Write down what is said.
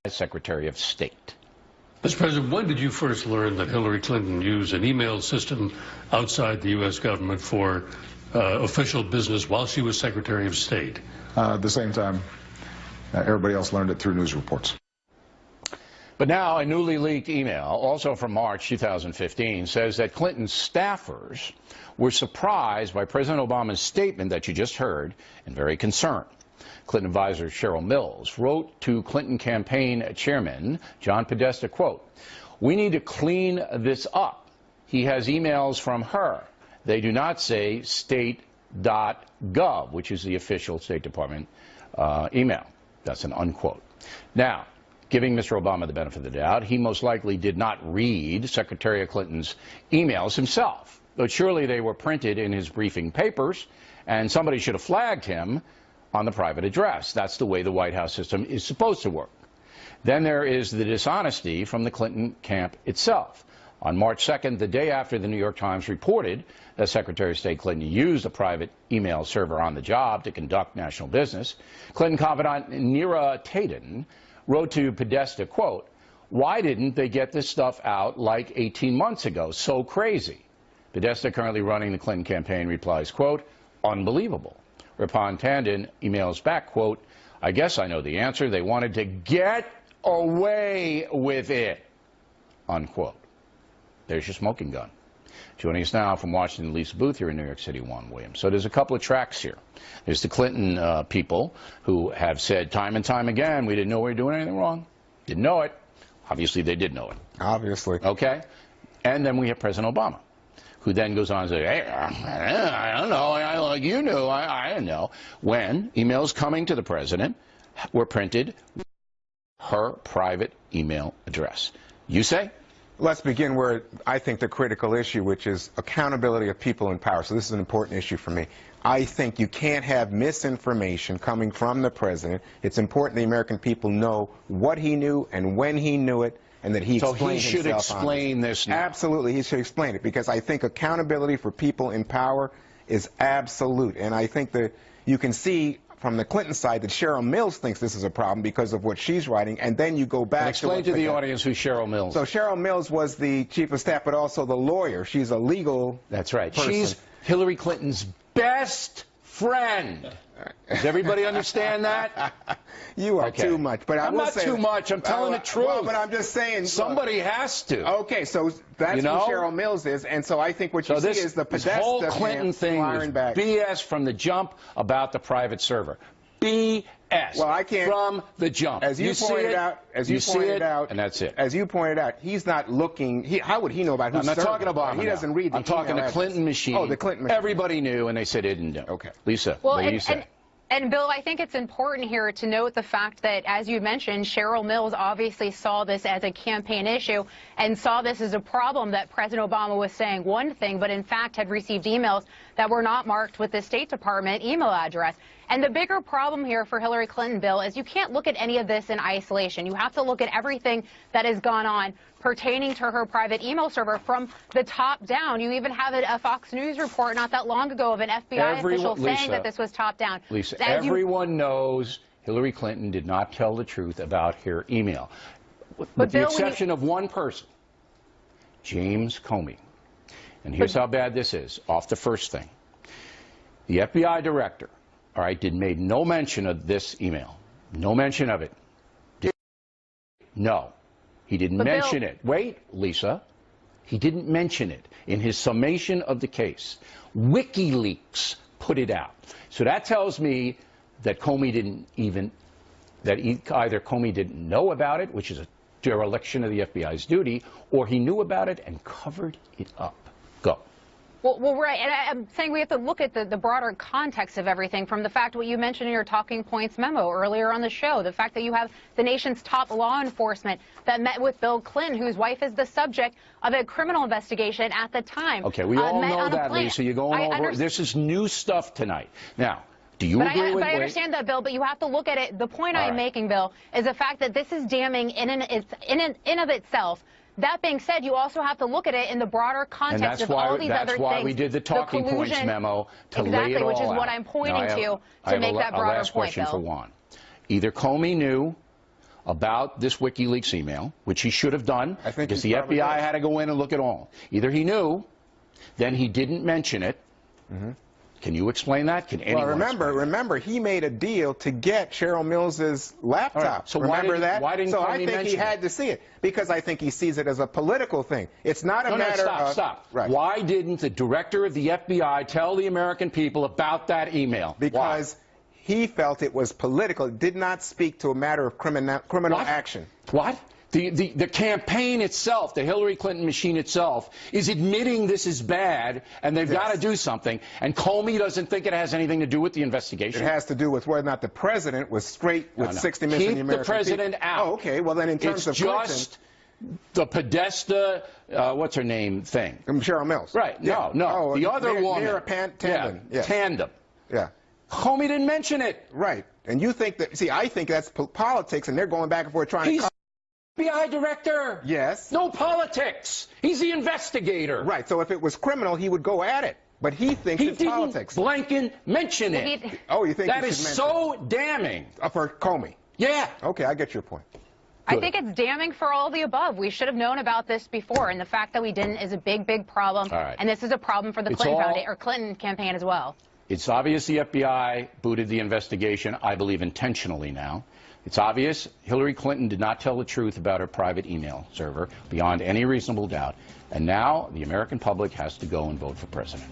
Secretary of State. Mr. President, when did you first learn that Hillary Clinton used an email system outside the U.S. government for official business while she was Secretary of State? The same time everybody else learned it through news reports. But now a newly leaked email, also from March 2015, says that Clinton's staffers were surprised by President Obama's statement that you just heard and very concerned. Clinton advisor Cheryl Mills wrote to Clinton campaign chairman John Podesta, quote, "We need to clean this up. He has emails from her. They do not say state.gov, which is the official State Department email." That's an unquote. Now, giving Mr. Obama the benefit of the doubt, he most likely did not read Secretary Clinton's emails himself, but surely they were printed in his briefing papers, and somebody should have flagged him on the private address. That's the way the White House system is supposed to work. Then there is the dishonesty from the Clinton camp itself. On March 2nd, the day after the New York Times reported that Secretary of State Clinton used a private email server on the job to conduct national business, Clinton confidant Neera Tanden wrote to Podesta, quote, "Why didn't they get this stuff out like 18 months ago? So crazy." Podesta, currently running the Clinton campaign, replies, quote, "Unbelievable." Whereupon Tanden emails back, quote, "I guess I know the answer. They wanted to get away with it," unquote. There's your smoking gun. Joining us now from Washington, Lisa Booth here in New York City, Juan Williams. So there's a couple of tracks here. There's the Clinton people who have said time and time again, we didn't know we were doing anything wrong. Didn't know it. Obviously, they did know it. Obviously. Okay? And then we have President Obama, who then goes on and says, "Hey, I don't know, like you knew, I didn't know," when emails coming to the president were printed her private email address. You say? Let's begin where I think the critical issue, which is accountability of people in power. So this is an important issue for me. I think you can't have misinformation coming from the president. It's important the American people know what he knew and when he knew it, and that he explained himself. So he should explain this now. Absolutely, he should explain it, because I think accountability for people in power is absolute. And I think that you can see from the Clinton side that Cheryl Mills thinks this is a problem because of what she's writing, and then you go back and explain to the audience who Cheryl Mills is. So is. Cheryl Mills was the chief of staff, but also the lawyer. She's a legal That's right. person. She's Hillary Clinton's best friend. Does everybody understand that? You are too much. But I'm not too much. I'm telling the truth. Well, but I'm just saying. Somebody has to. Okay, so that's who Cheryl Mills is, and so I think what you see is the Podesta this whole Clinton thing was BS from the jump about the private server. BS. Well, I can't. From the jump. As you pointed out, and that's it. As you pointed out, he's not looking. How would he know about who's I'm not talking about He doesn't read the I'm talking the Clinton machine. Oh, the Clinton machine. Everybody knew, and they said it didn't know. Okay. Lisa, well, what do you say? And Bill, I think it's important here to note the fact that, as you mentioned, Cheryl Mills obviously saw this as a campaign issue and saw this as a problem that President Obama was saying one thing, but in fact had received emails that were not marked with the State Department email address. And the bigger problem here for Hillary Clinton, Bill, is you can't look at any of this in isolation. You have to look at everything that has gone on pertaining to her private email server from the top down. You even have a Fox News report not that long ago of an FBI official saying that this was top down. Lisa, everyone knows Hillary Clinton did not tell the truth about her email. With the exception of one person, James Comey. And here's how bad this is, off the first thing. The FBI director, all right, made no mention of this email. No mention of it. No. He didn't mention it. Wait, Lisa. He didn't mention it in his summation of the case. WikiLeaks put it out. So that tells me that Comey didn't even, either Comey didn't know about it, which is a dereliction of the FBI's duty, or he knew about it and covered it up. Go. Well, right, and I'm saying we have to look at the broader context of everything, from the fact what you mentioned in your talking points memo earlier on the show, the fact that you have the nation's top law enforcement that met with Bill Clinton, whose wife is the subject of a criminal investigation at the time. Okay, we all know that, Lisa. You're going over. This is new stuff tonight. Now, do you agree with? But I understand that, Bill. But you have to look at it. The point I'm making, Bill, is the fact that this is damning in and of itself. That being said, you also have to look at it in the broader context of all these other things. That's why we did the talking points memo to lay it all out. Exactly, which is what I'm pointing to make that broader point, Bill. I have a last question for Juan. Either Comey knew about this WikiLeaks email, which he should have done, I think because he the probably FBI did. had to go in and look at all. Either he knew, then he didn't mention it. Can you explain that? Can anyone Well, explain that? remember, he made a deal to get Cheryl Mills's laptop. All right, so remember that? why didn't so Comey I think he mention had it? to see it because I think he sees it as a political thing. It's not a matter of Stop. Right. Why didn't the director of the FBI tell the American people about that email? Because he felt it was political. It did not speak to a matter of criminal What? action. What? The campaign itself, the Hillary Clinton machine itself, is admitting this is bad and they've got to do something. And Comey doesn't think it has anything to do with the investigation. It has to do with whether or not the president was straight with 60 minutes in the Keep American the president people. out. Oh, okay. Well, then in terms of It's just the Podesta, what's her name, thing. Cheryl Mills. Right. Yeah. No. Oh, the other woman. Tandem. Yeah. Tandem. Yeah. Comey didn't mention it. Right. And you think that, see, I think that's politics, and they're going back and forth trying He's to... FBI director. Yes. No politics. He's the investigator. Right. So if it was criminal, he would go at it. But he thinks He it's didn't politics. blanket mention it. Oh, you think That he is should mention so damning. for Comey. Yeah. Okay, I get your point. I think it's damning for all of the above. We should have known about this before, and the fact that we didn't is a big, big problem. All right. And this is a problem for the Clinton campaign as well. It's obvious the FBI booted the investigation, I believe intentionally now. It's obvious Hillary Clinton did not tell the truth about her private email server beyond any reasonable doubt. And now the American public has to go and vote for president.